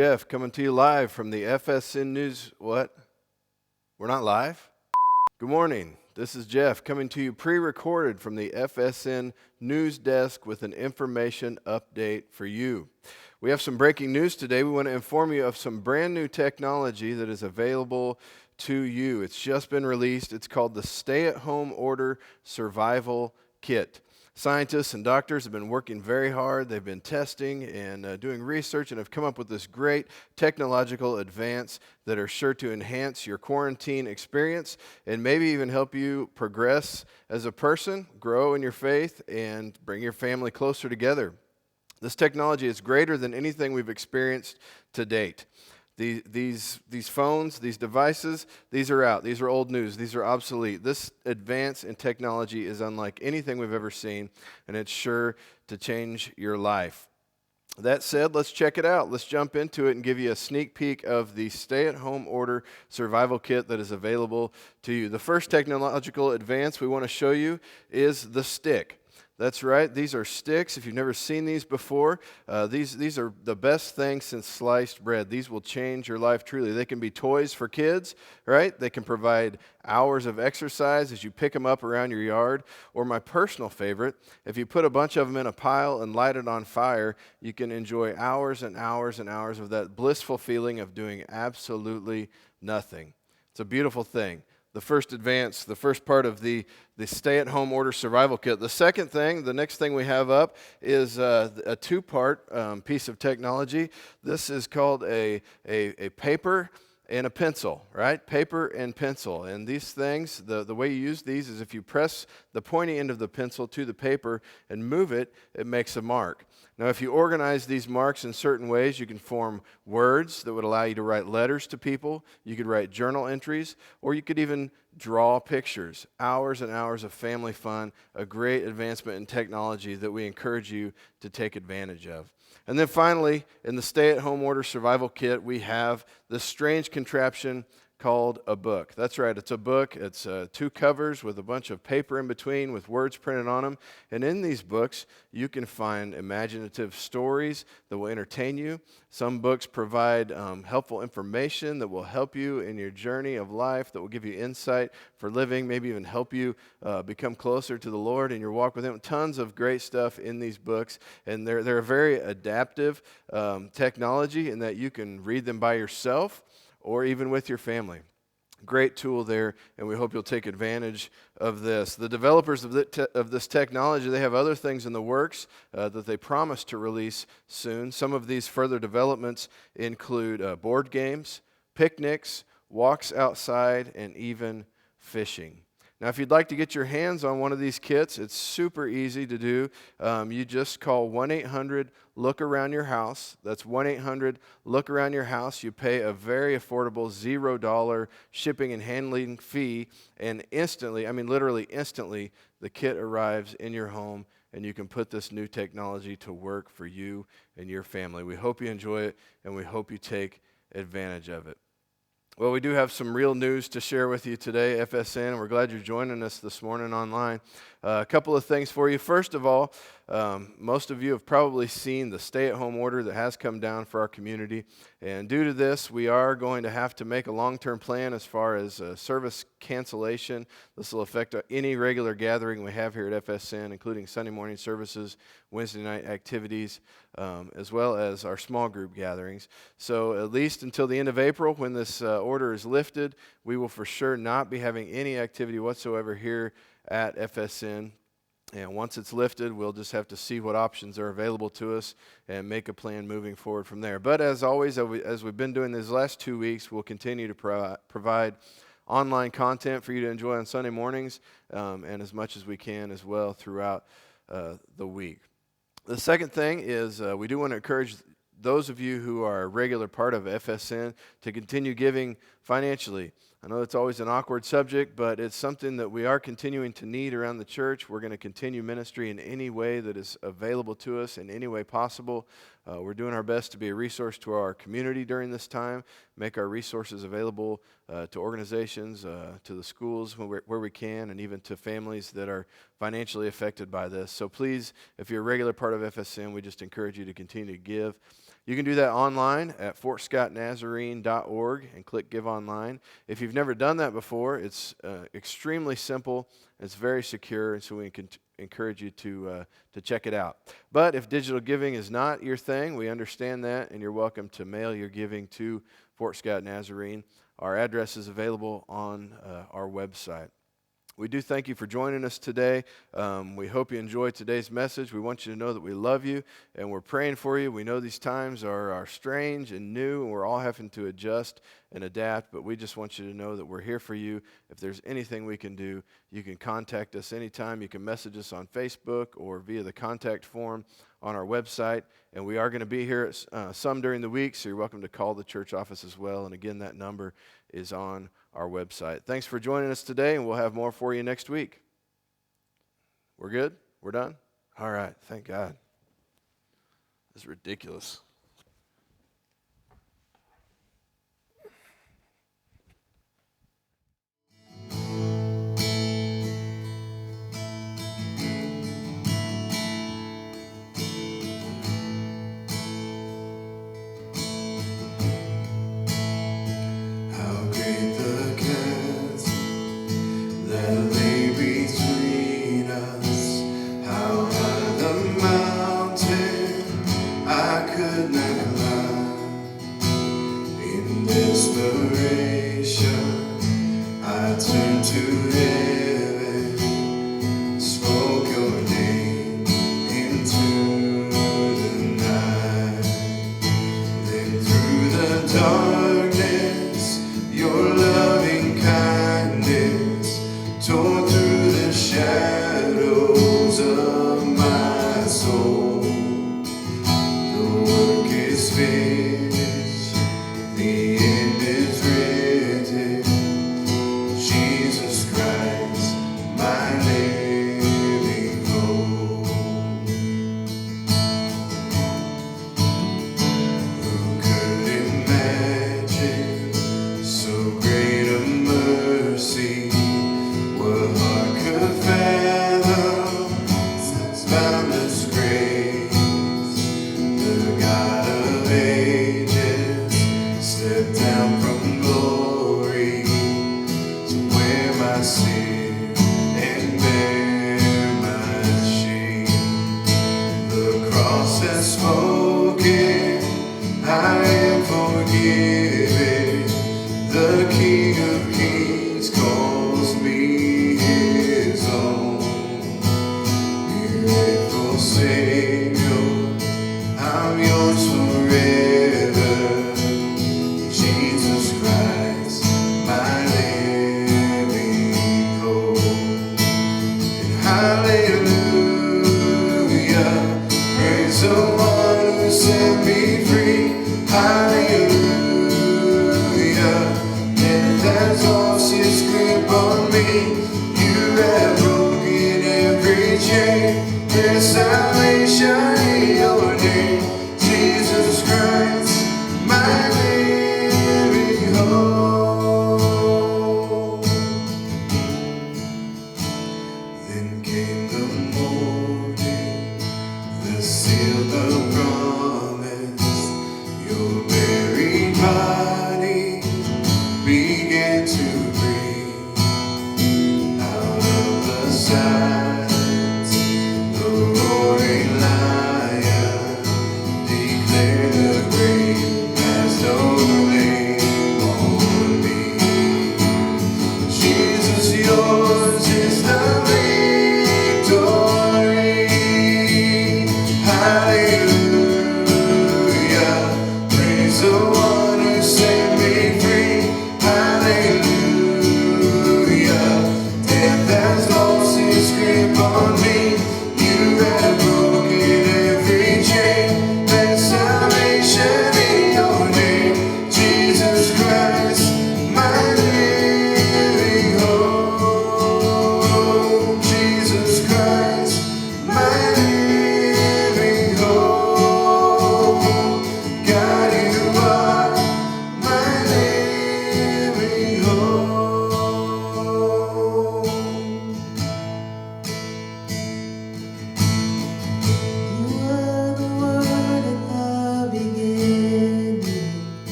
Jeff coming to you live from the FSN News. What? We're not live? Good morning. This is Jeff coming to you pre-recorded from the FSN News Desk with an information update for you. We have some breaking news today. We want to inform you of some brand new technology that is available to you. It's just been released. It's called the Stay-at-Home Order Survival Kit. Scientists and doctors have been working very hard. They've been testing and doing research and have come up with this great technological advance that are sure to enhance your quarantine experience and maybe even help you progress as a person, grow in your faith, and bring your family closer together. This technology is greater than anything we've experienced to date. These phones, these devices, these are out. These are old news. These are obsolete. This advance in technology is unlike anything we've ever seen, and it's sure to change your life. That said, let's check it out. Let's jump into it and give you a sneak peek of the stay-at-home order survival kit that is available to you. The first technological advance we want to show you is the stick. That's right. These are sticks. If you've never seen these before, these are the best thing since sliced bread. These will change your life truly. They can be toys for kids, right? They can provide hours of exercise as you pick them up around your yard. Or my personal favorite, if you put a bunch of them in a pile and light it on fire, you can enjoy hours and hours and hours of that blissful feeling of doing absolutely nothing. It's a beautiful thing. The first advance, the first part of the stay-at-home order survival kit. The second thing, the next thing we have up is a two-part piece of technology. This is called a paper and a pencil, right? Paper and pencil. And these things, the way you use these is if you press the pointy end of the pencil to the paper and move it, it makes a mark. Now, if you organize these marks in certain ways, you can form words that would allow you to write letters to people. You could write journal entries, or you could even draw pictures. Hours and hours of family fun, a great advancement in technology that we encourage you to take advantage of. And then finally, in the stay-at-home order survival kit, we have this strange contraption called a book. That's right, it's a book. It's two covers with a bunch of paper in between with words printed on them. And in these books, you can find imaginative stories that will entertain you. Some books provide helpful information that will help you in your journey of life, that will give you insight for living, maybe even help you become closer to the Lord in your walk with Him. Tons of great stuff in these books, and they're a very adaptive technology in that you can read them by yourself or even with your family. Great tool there, and we hope you'll take advantage of this. The developers of this technology, they have other things in the works that they promise to release soon. Some of these further developments include board games, picnics, walks outside, and even fishing. Now, if you'd like to get your hands on one of these kits, it's super easy to do. You just call 1-800-LOOK-AROUND-YOUR-HOUSE. That's 1-800-LOOK-AROUND-YOUR-HOUSE. You pay a very affordable $0 shipping and handling fee, and instantly, I mean literally instantly, the kit arrives in your home, and you can put this new technology to work for you and your family. We hope you enjoy it, and we hope you take advantage of it. Well, we do have some real news to share with you today, FSN, and we're glad you're joining us this morning online. A couple of things for you. First of all, most of you have probably seen the stay-at-home order that has come down for our community, and due to this, we are going to have to make a long-term plan as far as service cancellation. This will affect any regular gathering we have here at FSN, including Sunday morning services, Wednesday night activities, as well as our small group gatherings. So at least until the end of April, when this order is lifted, we will for sure not be having any activity whatsoever here at FSN. And once it's lifted, we'll just have to see what options are available to us and make a plan moving forward from there. But as always, as we've been doing these last 2 weeks, we'll continue to provide online content for you to enjoy on Sunday mornings and as much as we can as well throughout the week. The second thing is we do want to encourage those of you who are a regular part of FSN to continue giving financially. I know it's always an awkward subject, but it's something that we are continuing to need around the church. We're going to continue ministry in any way that is available to us, in any way possible. We're doing our best to be a resource to our community during this time, make our resources available to organizations, to the schools where we can, and even to families that are financially affected by this. So please, if you're a regular part of FSN, we just encourage you to continue to give. You can do that online at fortscottnazarene.org and click Give Online. If you've never done that before, it's extremely simple. It's very secure, and so we can encourage you to check it out. But if digital giving is not your thing, we understand that, and you're welcome to mail your giving to Fort Scott Nazarene. Our address is available on our website. We do thank you for joining us today. We hope you enjoyed today's message. We want you to know that we love you and we're praying for you. We know these times are strange and new, and we're all having to adjust and adapt, but we just want you to know that we're here for you. If there's anything we can do, you can contact us anytime. You can message us on Facebook or via the contact form on our website, and we are going to be here some during the week, so you're welcome to call the church office as well. And again, that number is on our website. Thanks for joining us today, and we'll have more for you next week. We're good? We're done? All right, thank God. This is ridiculous.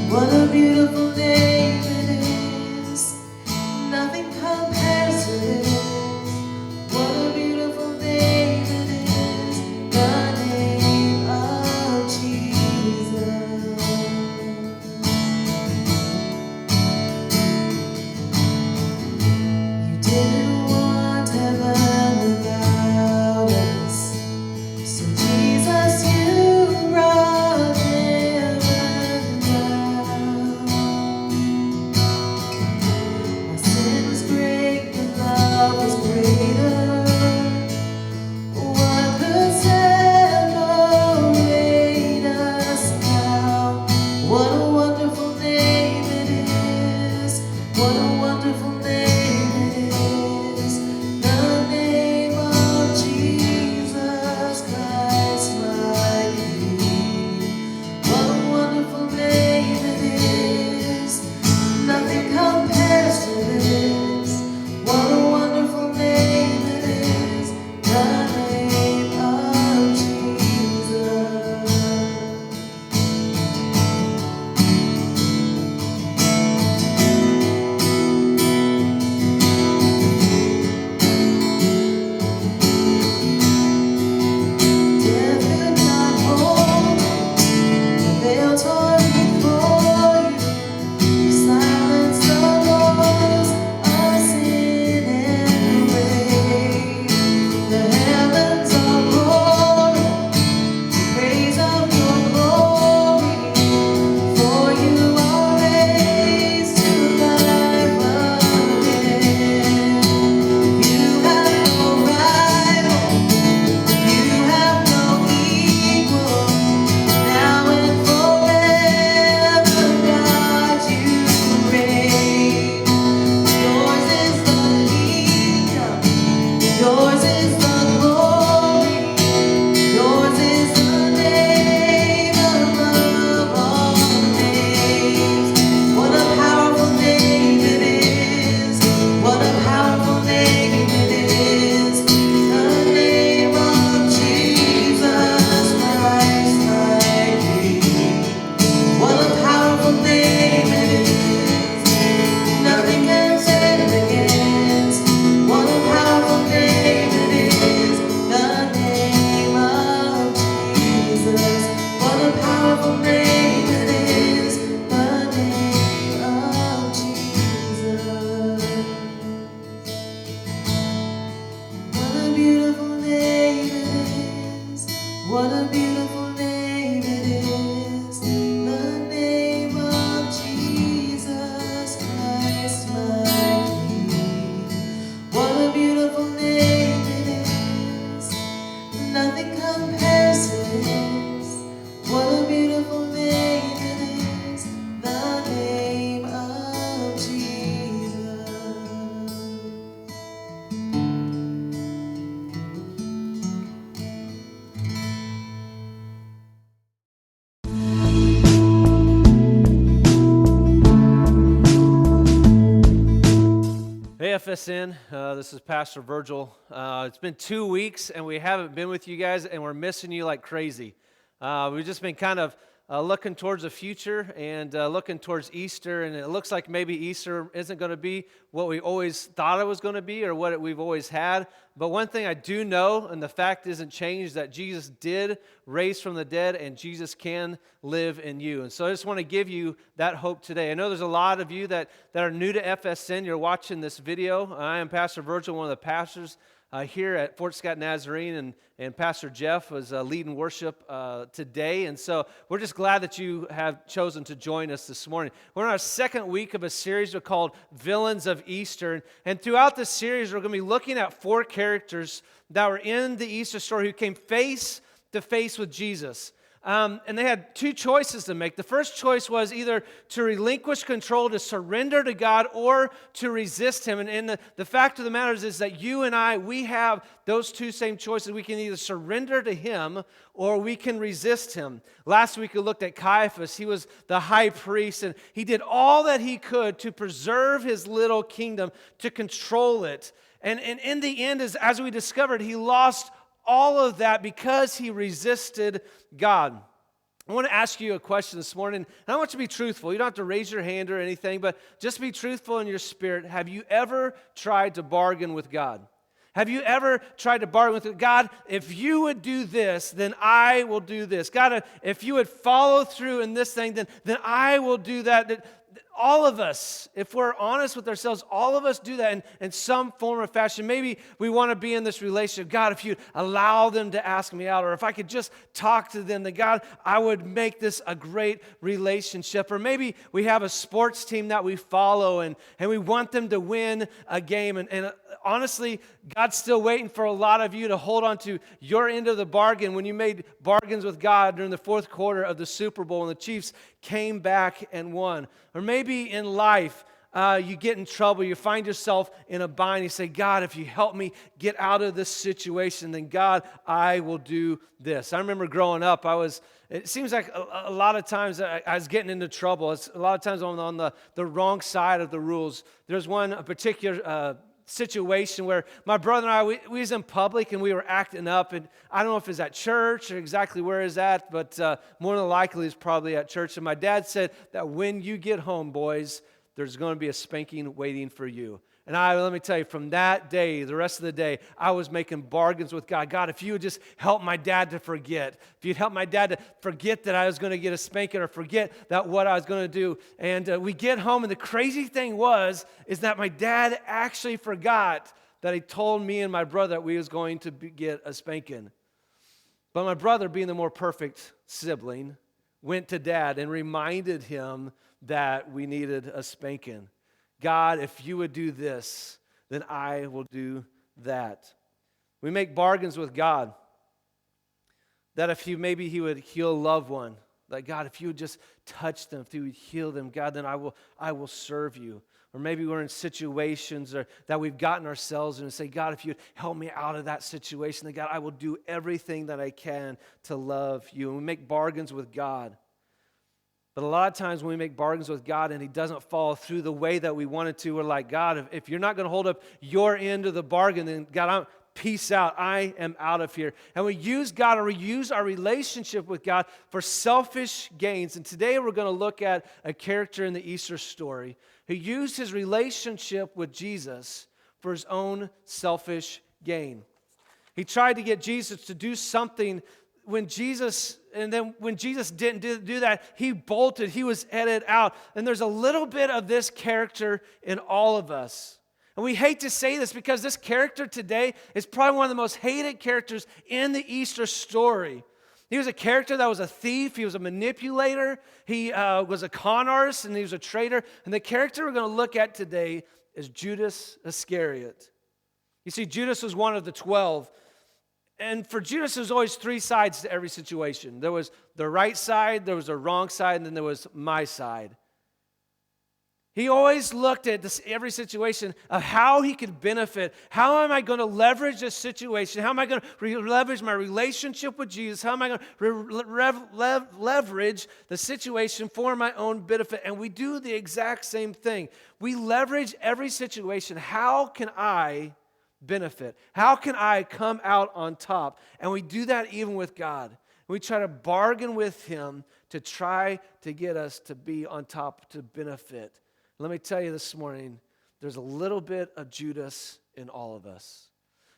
What a beautiful name it is. Nothing compares to this. What a beautiful name it is. The name of Jesus. You didn't want heaven without us. So Jesus, you brought heaven down. My sin was great, but love was greater. What could separate us now? What a wonderful name it is. What a wonderful name it is. The name of Jesus Christ, my King. What a wonderful name it is. Nothing compares to this. What a wonderful name it is. The name of Jesus. Death could not hold me. The veil tore before you. You silenced the voice of sin and grave. The heavens are roaring, praise of your glory. For you are raised to life again. You have no rival, you have no equal. Now and forever, God, you reign. Yours is the kingdom, yours is the glory, yours is the name above all names. What a powerful name it is. What a powerful name it is. The name of Jesus Christ, my King. What a powerful name it is. Nothing can stand against. What a powerful name it is. The name of Jesus. What a powerful name it is. The name of Jesus. What a beautiful name it is. What a beautiful name it is. The name of Jesus Christ, my King. What a beautiful name it is. Nothing compares to this. What a beautiful name it is. The name of Jesus. Hey FSN, this is Pastor Virgil. It's been 2 weeks and we haven't been with you guys and we're missing you like crazy. We've just been kind of looking towards the future and looking towards Easter, and it looks like maybe Easter isn't going to be what we always thought it was going to be or what we've always had. But one thing I do know, and the fact isn't changed, that Jesus did raise from the dead and Jesus can live in you. And so I just want to give you that hope today. I know there's a lot of you that are new to FSN. You're watching this video. I am Pastor Virgil, one of the pastors here at Fort Scott Nazarene, and Pastor Jeff was leading worship today. And so we're just glad that you have chosen to join us this morning. We're in our second week of a series called Villains of Easter. And throughout this series, we're going to be looking at 4 characters that were in the Easter story who came face to face with Jesus. And they had 2 choices to make. The first choice was either to relinquish control, to surrender to God, or to resist Him. And the fact of the matter is that you and I, we have those 2 same choices. We can either surrender to Him or we can resist Him. Last week we looked at Caiaphas. He was the high priest, and he did all that he could to preserve his little kingdom, to control it. And in the end, as we discovered, he lost all of that because he resisted God. I want to ask you a question this morning, and I want you to be truthful. You don't have to raise your hand or anything, but just be truthful in your spirit. Have you ever tried to bargain with God? Have you ever tried to bargain with God? If you would do this, then I will do this. God, if you would follow through in this thing, then I will do that. All of us, if we're honest with ourselves, all of us do that in some form or fashion. Maybe we want to be in this relationship. God, if you'd allow them to ask me out, or if I could just talk to them, then God, I would make this a great relationship. Or maybe we have a sports team that we follow and we want them to win a game. And honestly, God's still waiting for a lot of you to hold on to your end of the bargain when you made bargains with God during the fourth quarter of the Super Bowl and the Chiefs came back and won. Or maybe in life, you get in trouble, you find yourself in a bind, you say, God, if you help me get out of this situation, then God, I will do this. I remember growing up, it seems like a lot of times I was getting into trouble. A lot of times I'm on the wrong side of the rules. There's one particular situation where my brother and I, we was in public and we were acting up, and I don't know if it's at church or exactly where it's at, but more than likely it's probably at church. And my dad said that when you get home, boys, there's going to be a spanking waiting for you. And let me tell you, from that day, the rest of the day, I was making bargains with God. God, if you would just help my dad to forget, if you'd help my dad to forget that I was going to get a spanking or forget that what I was going to do. And we get home, and the crazy thing is that my dad actually forgot that he told me and my brother that we was going to get a spanking. But my brother, being the more perfect sibling, went to dad and reminded him that we needed a spanking. God, if you would do this, then I will do that. We make bargains with God that if maybe he would heal a loved one, that God, if you would just touch them, if you would heal them, God, then I will serve you. Or maybe we're in situations that we've gotten ourselves in and say, God, if you'd help me out of that situation, then God, I will do everything that I can to love you. And we make bargains with God. But a lot of times when we make bargains with God and he doesn't follow through the way that we wanted to, we're like, God, if you're not going to hold up your end of the bargain, then God, peace out. I am out of here. And we use God, or we use our relationship with God for selfish gains. And today we're going to look at a character in the Easter story who used his relationship with Jesus for his own selfish gain. He tried to get Jesus to do something when Jesus didn't do that, he bolted, he was headed out. And there's a little bit of this character in all of us. And we hate to say this because this character today is probably one of the most hated characters in the Easter story. He was a character that was a thief, he was a manipulator, he was a con artist, and he was a traitor. And the character we're going to look at today is Judas Iscariot. You see, Judas was one of the 12. And for Judas, there's always three sides to every situation. There was the right side, there was the wrong side, and then there was my side. He always looked at every situation of how he could benefit. How am I going to leverage this situation? How am I going to leverage my relationship with Jesus? How am I going to leverage the situation for my own benefit? And we do the exact same thing. We leverage every situation. How can I benefit? How can I come out on top? And we do that even with God. We try to bargain with him to try to get us to be on top, to benefit. Let me tell you this morning, there's a little bit of Judas in all of us.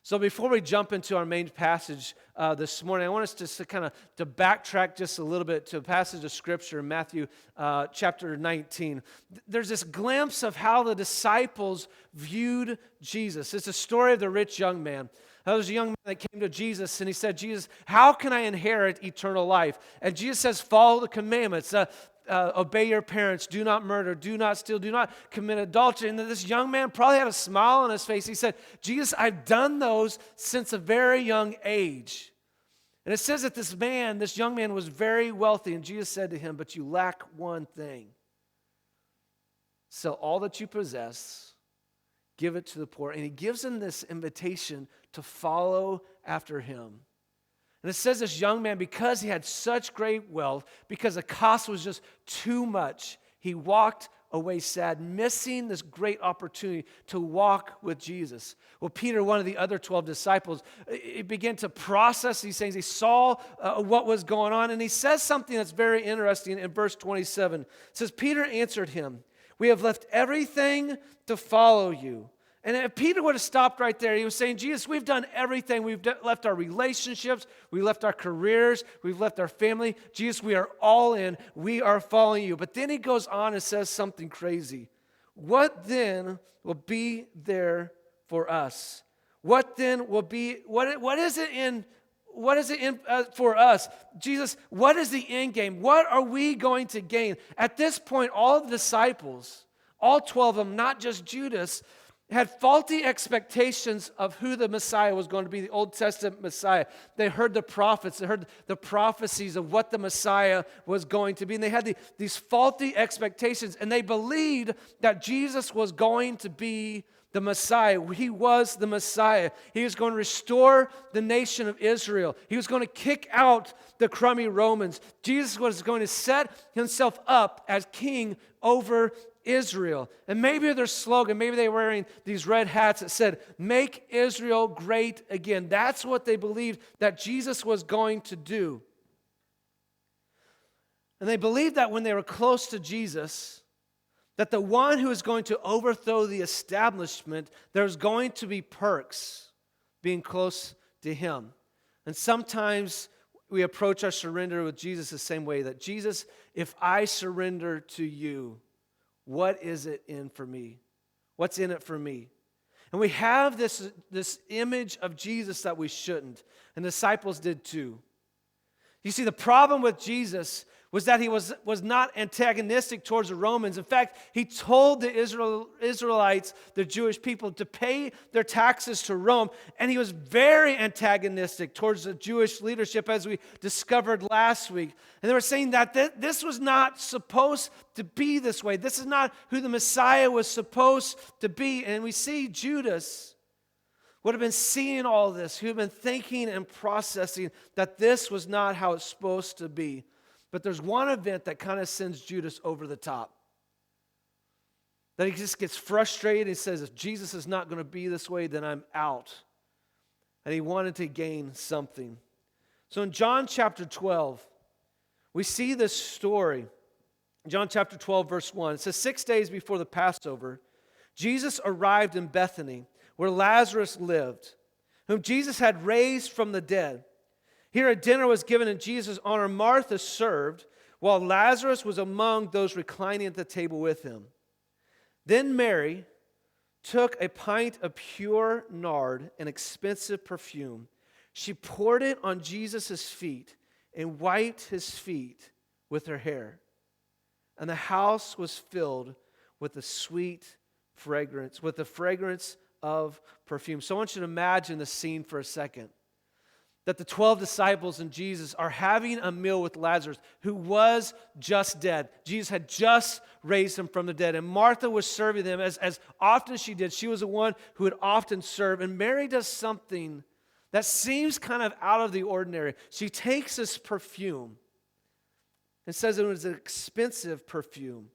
So before we jump into our main passage this morning, I want us just to backtrack just a little bit to a passage of Scripture in Matthew chapter 19. There's this glimpse of how the disciples viewed Jesus. It's a story of the rich young man. There was a young man that came to Jesus and he said, Jesus, how can I inherit eternal life? And Jesus says, follow the commandments. Obey your parents, do not murder, do not steal, do not commit adultery. And this young man probably had a smile on his face. He said, Jesus, I've done those since a very young age. And it says that this young man was very wealthy. And Jesus said to him, but you lack one thing. Sell all that you possess, give it to the poor. And he gives him this invitation to follow after him. And it says this young man, because he had such great wealth, because the cost was just too much, He walked away sad, missing this great opportunity to walk with Jesus. Well, Peter, one of the other 12 disciples, he began to process these things. He saw what was going on, and he says something that's very interesting in verse 27. It says, Peter answered him, "We have left everything to follow you." And if Peter would have stopped right there, he was saying, Jesus, we've done everything. We've left our relationships. We left our careers. We've left our family. Jesus, we are all in. We are following you. But then he goes on and says something crazy. What then will be there for us? What then will be, what is it in for us? Jesus, what is the end game? What are we going to gain? At this point, all the disciples, all 12 of them, not just Judas, had faulty expectations of who the Messiah was going to be, the Old Testament Messiah. They heard the prophets, they heard the prophecies of what the Messiah was going to be, and they had these faulty expectations, and they believed that Jesus was going to be the Messiah. He was the Messiah. He was going to restore the nation of Israel. He was going to kick out the crummy Romans. Jesus was going to set himself up as king over Israel. And maybe their slogan, maybe they were wearing these red hats that said, "Make Israel great again." That's what they believed that Jesus was going to do. And they believed that when they were close to Jesus, that the one who is going to overthrow the establishment, there's going to be perks being close to him. And sometimes we approach our surrender with Jesus the same way, that Jesus, if I surrender to you, what is it in for me? What's in it for me? And we have this image of Jesus that we shouldn't. And the disciples did too. You see, the problem with Jesus was that he was not antagonistic towards the Romans. In fact, he told the Israelites, the Jewish people, to pay their taxes to Rome. And he was very antagonistic towards the Jewish leadership, as we discovered last week. And they were saying that this was not supposed to be this way. This is not who the Messiah was supposed to be. And we see Judas would have been seeing all this. He would have been thinking and processing that this was not how it's supposed to be. But there's one event that kind of sends Judas over the top. That he just gets frustrated. He says, if Jesus is not going to be this way, then I'm out. And he wanted to gain something. So in John chapter 12, we see this story. John chapter 12, verse 1. It says, 6 days before the Passover, Jesus arrived in Bethany, where Lazarus lived, whom Jesus had raised from the dead. Here a dinner was given in Jesus' honor. Martha served, while Lazarus was among those reclining at the table with him. Then Mary took a pint of pure nard, an expensive perfume. She poured it on Jesus' feet and wiped his feet with her hair. And the house was filled with the sweet fragrance, with the fragrance of perfume. So I want you to imagine the scene for a second. That the 12 disciples and Jesus are having a meal with Lazarus, who was just dead. Jesus had just raised him from the dead. And Martha was serving them as often as she did. She was the one who would often serve. And Mary does something that seems kind of out of the ordinary. She takes this perfume and says it was an expensive perfume.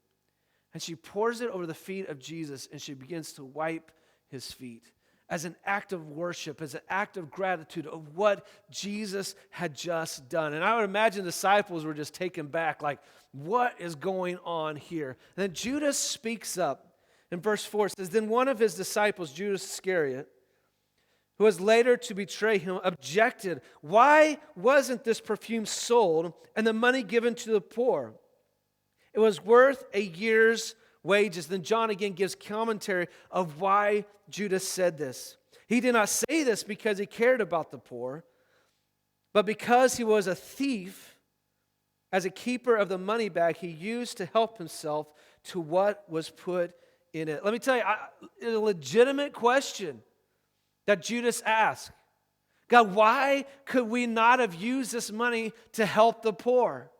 And she pours it over the feet of Jesus, and she begins to wipe his feet, as an act of worship, as an act of gratitude of what Jesus had just done. And I would imagine the disciples were just taken back, like, what is going on here? And then Judas speaks up in verse 4. It says, then one of his disciples, Judas Iscariot, who was later to betray him, objected, why wasn't this perfume sold and the money given to the poor? It was worth a year's wages. Then John again gives commentary of why Judas said this. He did not say this because he cared about the poor, but because he was a thief. As a keeper of the money bag, he used to help himself to what was put in it. Let me tell you, a legitimate question that Judas asked. God, why could we not have used this money to help the poor?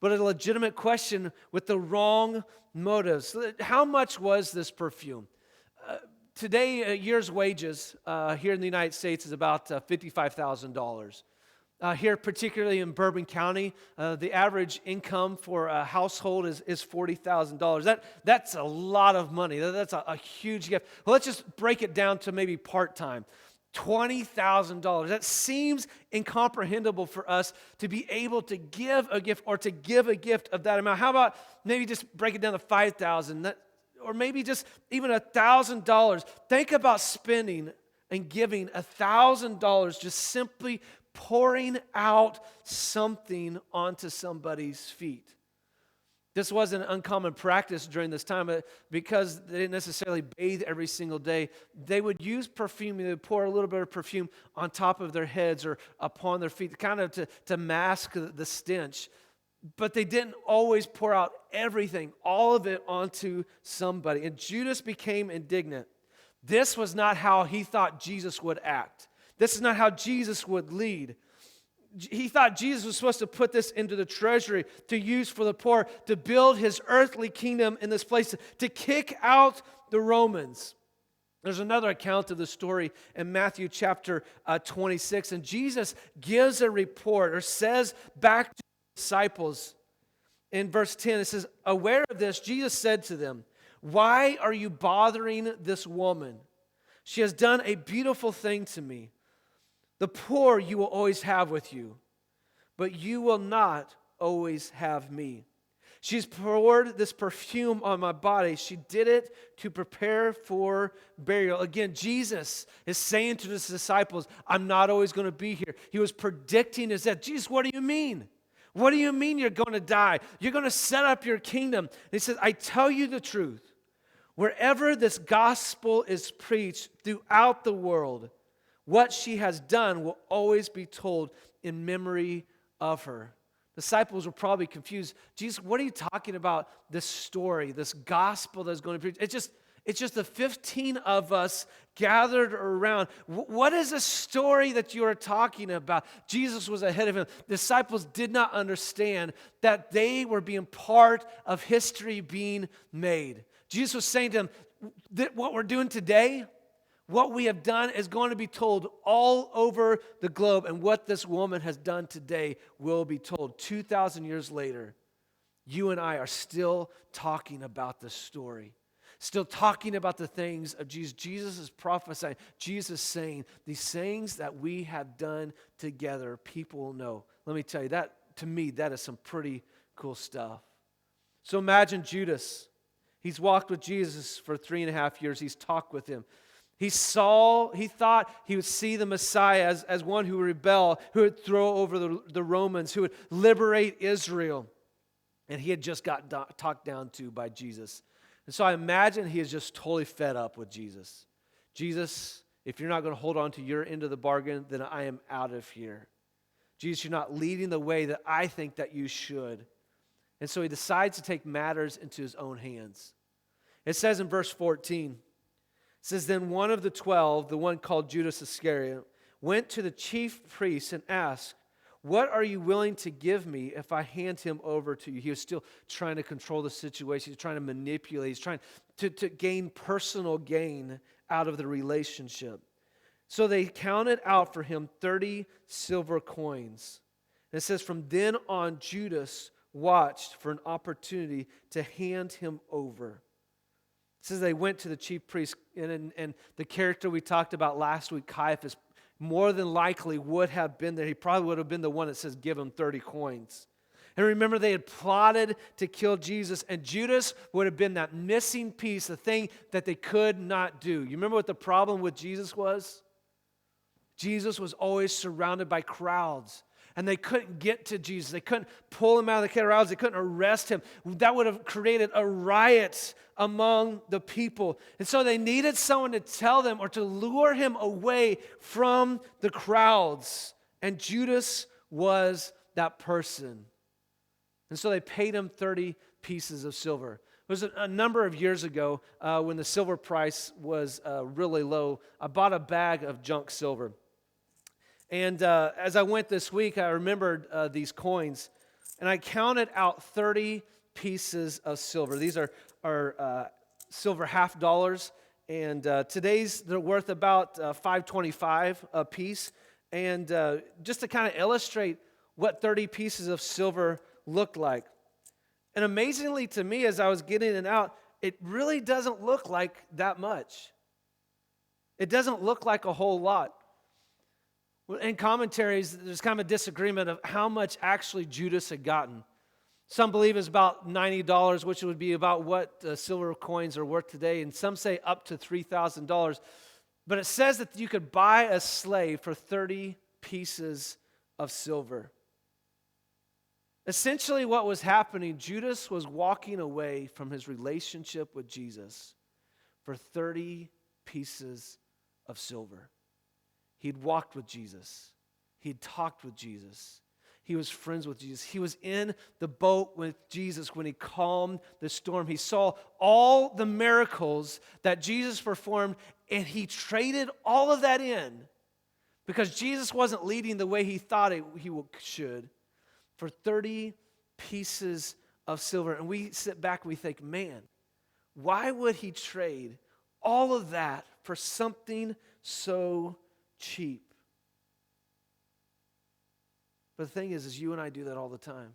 But a legitimate question with the wrong motives. How much was this perfume? Today, a year's wages here in the United States is about $55,000. Here, particularly in Bourbon County, the average income for a household is $40,000. That's a lot of money. That's a huge gift. Well, let's just break it down to maybe part-time. $20,000. That seems incomprehensible for us to be able to give a gift or to give a gift of that amount. How about maybe just break it down to $5,000 or maybe just even $1,000? Think about spending and giving $1,000, just simply pouring out something onto somebody's feet. This wasn't an uncommon practice during this time because they didn't necessarily bathe every single day. They would use perfume. They would pour a little bit of perfume on top of their heads or upon their feet, kind of to mask the stench. But they didn't always pour out everything, all of it onto somebody. And Judas became indignant. This was not how he thought Jesus would act. This is not how Jesus would lead. He thought Jesus was supposed to put this into the treasury to use for the poor, to build his earthly kingdom in this place, to kick out the Romans. There's another account of the story in Matthew chapter 26, and Jesus gives a report or says back to the disciples in verse 10, it says, aware of this, Jesus said to them, why are you bothering this woman? She has done a beautiful thing to me. The poor you will always have with you, but you will not always have me. She's poured this perfume on my body. She did it to prepare for burial. Again, Jesus is saying to his disciples, I'm not always going to be here. He was predicting his death. Jesus, what do you mean? What do you mean you're going to die? You're going to set up your kingdom. And he says, I tell you the truth. Wherever this gospel is preached throughout the world, what she has done will always be told in memory of her. Disciples were probably confused. Jesus, what are you talking about? This story, this gospel that's going to be preached. It's just the 15 of us gathered around. What is the story that you are talking about? Jesus was ahead of him. Disciples did not understand that they were being part of history being made. Jesus was saying to them, that what we're doing today, what we have done is going to be told all over the globe, and what this woman has done today will be told. 2,000 years later, you and I are still talking about this story, still talking about the things of Jesus. Jesus is prophesying, Jesus is saying, these things that we have done together, people will know. Let me tell you, that to me, that is some pretty cool stuff. So imagine Judas. He's walked with Jesus for 3.5 years. He's talked with him. He thought he would see the Messiah as one who would rebel, who would throw over the Romans, who would liberate Israel. And he had just got talked down to by Jesus. And so I imagine he is just totally fed up with Jesus. Jesus, if you're not going to hold on to your end of the bargain, then I am out of here. Jesus, you're not leading the way that I think that you should. And so he decides to take matters into his own hands. It says in verse 14, it says, then one of the 12, the one called Judas Iscariot, went to the chief priests and asked, what are you willing to give me if I hand him over to you? He was still trying to control the situation. He's trying to manipulate. He's trying to gain personal gain out of the relationship. So they counted out for him 30 silver coins. And it says, from then on, Judas watched for an opportunity to hand him over. It says they went to the chief priest, and the character we talked about last week, Caiaphas, more than likely would have been there. He probably would have been the one that says, give him 30 coins. And remember, they had plotted to kill Jesus, and Judas would have been that missing piece, the thing that they could not do. You remember what the problem with Jesus was? Jesus was always surrounded by crowds. And they couldn't get to Jesus. They couldn't pull him out of the crowds. They couldn't arrest him. That would have created a riot among the people. And so they needed someone to tell them or to lure him away from the crowds. And Judas was that person. And so they paid him 30 pieces of silver. It was a number of years ago when the silver price was really low. I bought a bag of junk silver. And as I went this week, I remembered these coins, and I counted out 30 pieces of silver. These are silver $50, and today's they're worth about $5.25 a piece. And just to kind of illustrate what 30 pieces of silver looked like. And amazingly to me, as I was getting it out, it really doesn't look like that much. It doesn't look like a whole lot. In commentaries, there's kind of a disagreement of how much actually Judas had gotten. Some believe it's about $90, which would be about what silver coins are worth today, and some say up to $3,000. But it says that you could buy a slave for 30 pieces of silver. Essentially what was happening, Judas was walking away from his relationship with Jesus for 30 pieces of silver. He'd walked with Jesus. He'd talked with Jesus. He was friends with Jesus. He was in the boat with Jesus when he calmed the storm. He saw all the miracles that Jesus performed, and he traded all of that in because Jesus wasn't leading the way he thought he should for 30 pieces of silver. And we sit back and we think, man, why would he trade all of that for something so cheap? But the thing is you and I do that all the time.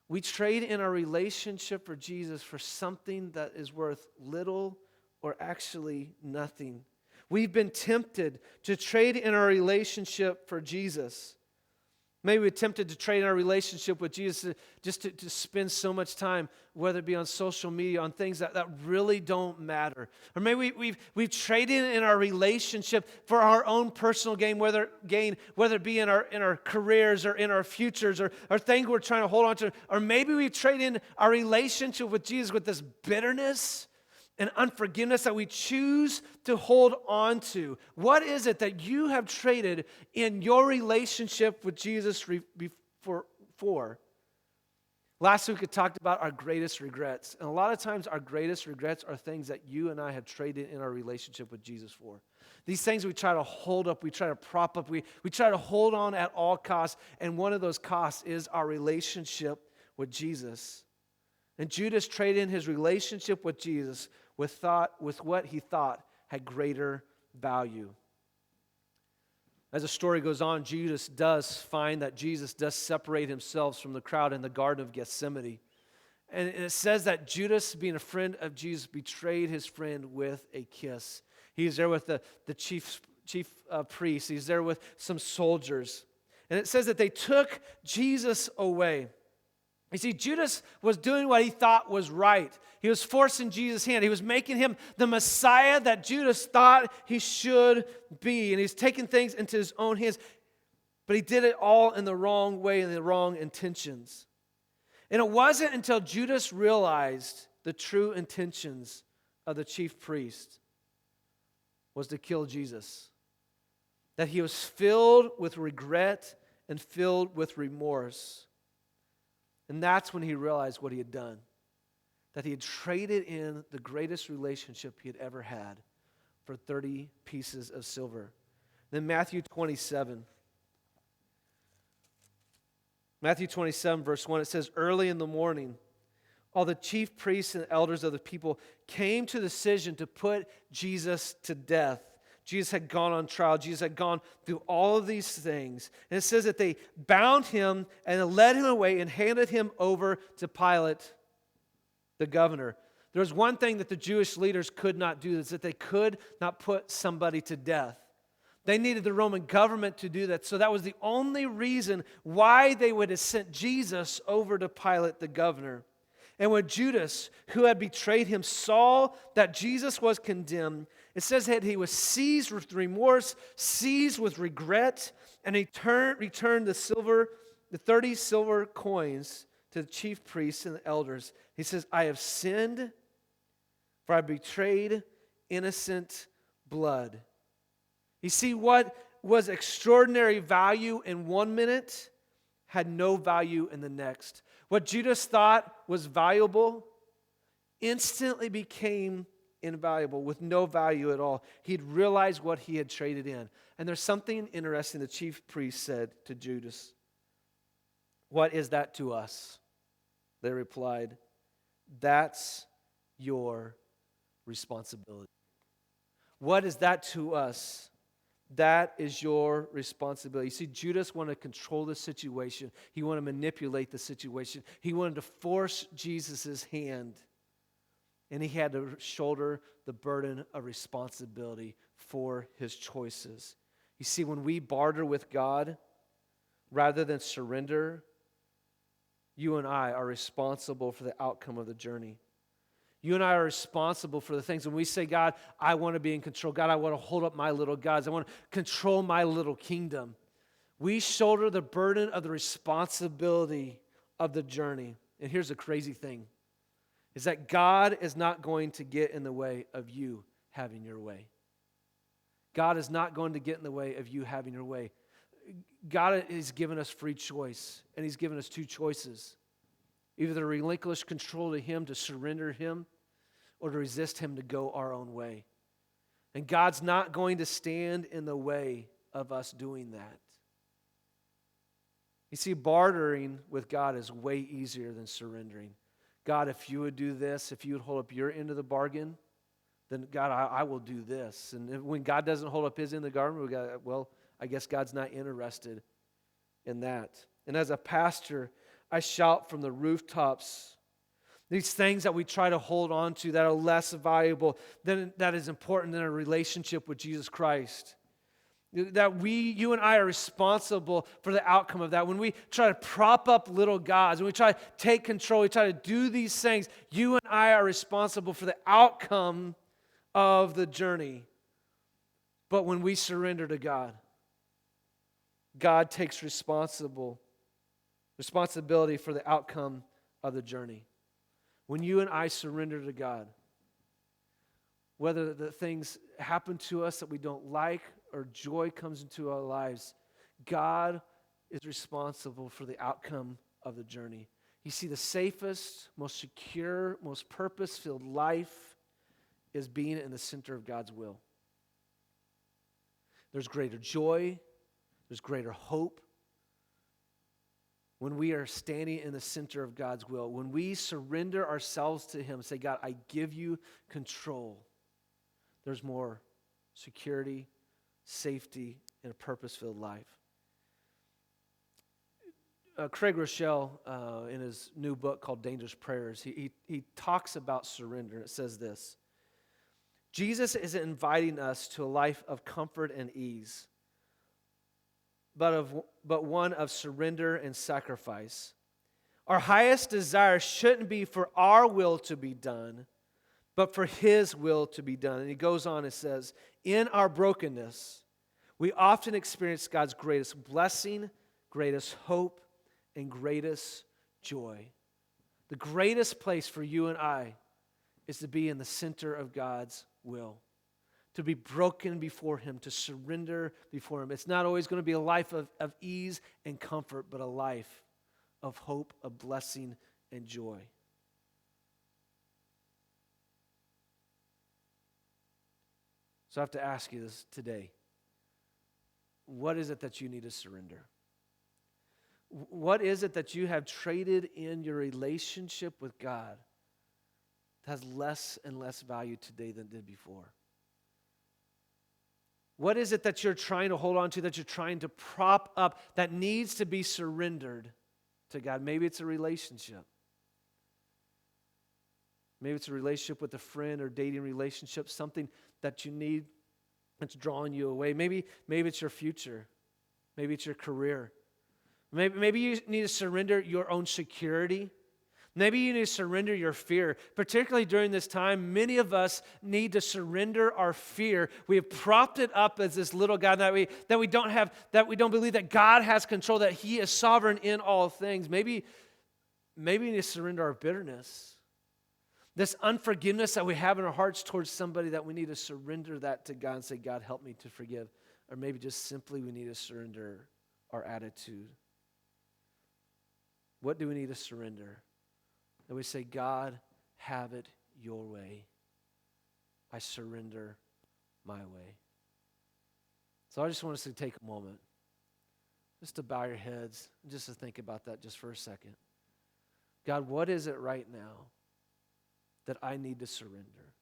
We trade in our relationship for Jesus for something that is worth little or actually nothing. We've been tempted to trade in our relationship for Jesus. Maybe we're tempted to trade our relationship with Jesus just to spend so much time, whether it be on social media, on things that really don't matter. Or maybe we've traded in our relationship for our own personal gain, whether it be in our careers or in our futures or things we're trying to hold on to. Or maybe we trade in our relationship with Jesus with this bitterness and unforgiveness that we choose to hold on to. What is it that you have traded in your relationship with Jesus for? Last week we talked about our greatest regrets. And a lot of times our greatest regrets are things that you and I have traded in our relationship with Jesus for. These things we try to hold up, we try to prop up, we try to hold on at all costs. And one of those costs is our relationship with Jesus. And Judas traded in his relationship with Jesus with what he thought had greater value. As the story goes on, Judas does find that Jesus does separate himself from the crowd in the Garden of Gethsemane. And it says that Judas, being a friend of Jesus, betrayed his friend with a kiss. He's there with the chief priest. He's there with some soldiers. And it says that they took Jesus away. You see, Judas was doing what he thought was right. He was forcing Jesus' hand. He was making him the Messiah that Judas thought he should be. And he's taking things into his own hands. But he did it all in the wrong way and the wrong intentions. And it wasn't until Judas realized the true intentions of the chief priest was to kill Jesus, that he was filled with regret and filled with remorse. And that's when he realized what he had done, that he had traded in the greatest relationship he had ever had for 30 pieces of silver. Then Matthew 27, verse 1, it says, early in the morning, all the chief priests and elders of the people came to the decision to put Jesus to death. Jesus had gone on trial. Jesus had gone through all of these things. And it says that they bound him and led him away and handed him over to Pilate, the governor. There was one thing that the Jewish leaders could not do, is that they could not put somebody to death. They needed the Roman government to do that. So that was the only reason why they would have sent Jesus over to Pilate, the governor. And when Judas, who had betrayed him, saw that Jesus was condemned, it says that he was seized with remorse, seized with regret, and he returned the 30 silver coins to the chief priests and the elders. He says, I have sinned, for I betrayed innocent blood. You see, what was extraordinary value in 1 minute had no value in the next. What Judas thought was valuable instantly became invaluable with no value at all. He'd realized what he had traded in. And there's something interesting the chief priest said to Judas. What is that to us? They replied, that's your responsibility. What is that to us? That is your responsibility. You see, Judas wanted to control the situation. He wanted to manipulate the situation. He wanted to force Jesus' hand. And he had to shoulder the burden of responsibility for his choices. You see, when we barter with God rather than surrender, you and I are responsible for the outcome of the journey. You and I are responsible for the things. When we say, God, I want to be in control. God, I want to hold up my little gods. I want to control my little kingdom. We shoulder the burden of the responsibility of the journey. And here's the crazy thing, is that God is not going to get in the way of you having your way. God is not going to get in the way of you having your way. God has given us free choice, and He's given us two choices. Either to relinquish control to Him, to surrender Him, or to resist Him, to go our own way. And God's not going to stand in the way of us doing that. You see, bartering with God is way easier than surrendering. God, if you would do this, if you would hold up your end of the bargain, then God, I will do this. And when God doesn't hold up His end of the bargain, we go, well, I guess God's not interested in that. And as a pastor, I shout from the rooftops these things that we try to hold on to that are less valuable, that is important than a relationship with Jesus Christ. That you and I are responsible for the outcome of that. When we try to prop up little gods, when we try to take control, we try to do these things, you and I are responsible for the outcome of the journey. But when we surrender to God, God takes responsibility for the outcome of the journey. When you and I surrender to God, whether the things happen to us that we don't like or joy comes into our lives, God is responsible for the outcome of the journey. You see, the safest, most secure, most purpose-filled life is being in the center of God's will. There's greater joy, there's greater hope when we are standing in the center of God's will. When we surrender ourselves to Him, say, God, I give you control. There's more security, safety, and a purpose-filled life. Craig Rochelle, in his new book called Dangerous Prayers, he talks about surrender. It says this: Jesus isn't inviting us to a life of comfort and ease, but one of surrender and sacrifice. Our highest desire shouldn't be for our will to be done, but for His will to be done. And he goes on and says, in our brokenness, we often experience God's greatest blessing, greatest hope, and greatest joy. The greatest place for you and I is to be in the center of God's will, to be broken before Him, to surrender before Him. It's not always going to be a life of ease and comfort, but a life of hope, of blessing, and joy. So I have to ask you this today. What is it that you need to surrender? What is it that you have traded in your relationship with God that has less and less value today than it did before? What is it that you're trying to hold on to, that you're trying to prop up, that needs to be surrendered to God? Maybe it's a relationship. Maybe it's a relationship with a friend or dating relationship, something that you need that's drawing you away. Maybe it's your future. Maybe it's your career. Maybe you need to surrender your own security. Maybe you need to surrender your fear. Particularly during this time, many of us need to surrender our fear. We have propped it up as this little God that we don't believe that God has control, that He is sovereign in all things. Maybe we need to surrender our bitterness. This unforgiveness that we have in our hearts towards somebody, that we need to surrender that to God and say, God, help me to forgive. Or maybe just simply we need to surrender our attitude. What do we need to surrender? That we say, God, have it your way. I surrender my way. So I just want us to take a moment just to bow your heads and just to think about that just for a second. God, what is it right now that I need to surrender?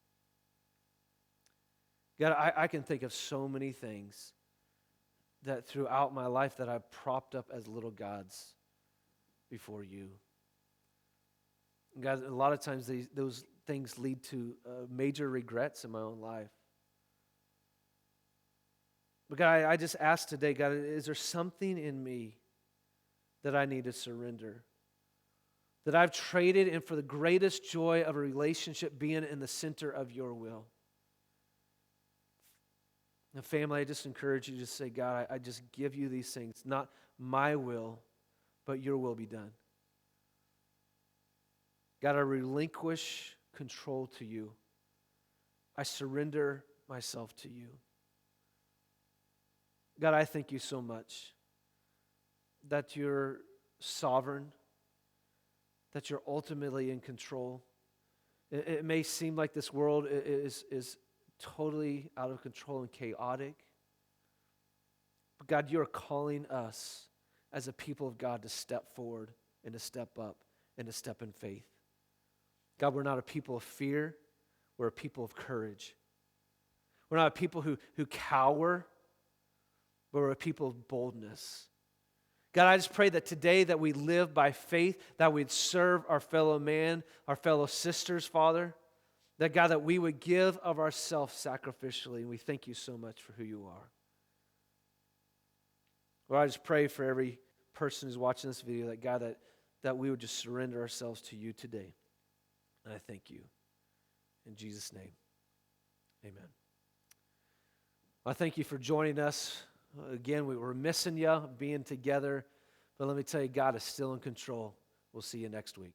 God, I can think of so many things that throughout my life that I've propped up as little gods before you. And God, a lot of times those things lead to major regrets in my own life. But God, I just ask today, God, is there something in me that I need to surrender? That I've traded in for the greatest joy of a relationship being in the center of your will? And family, I just encourage you to say, God, I just give you these things. Not my will, but your will be done. God, I relinquish control to you. I surrender myself to you. God, I thank you so much that you're sovereign, that you're ultimately in control. It may seem like this world is totally out of control and chaotic, but God, you're calling us as a people of God to step forward and to step up and to step in faith. God, we're not a people of fear, we're a people of courage. We're not a people who cower, but we're a people of boldness. God, I just pray that today that we live by faith, that we'd serve our fellow man, our fellow sisters, Father. That, God, that we would give of ourselves sacrificially, and we thank you so much for who you are. Lord, I just pray for every person who's watching this video, that, God, that we would just surrender ourselves to you today. And I thank you. In Jesus' name, amen. I thank you for joining us. Again, we were missing you, being together. But let me tell you, God is still in control. We'll see you next week.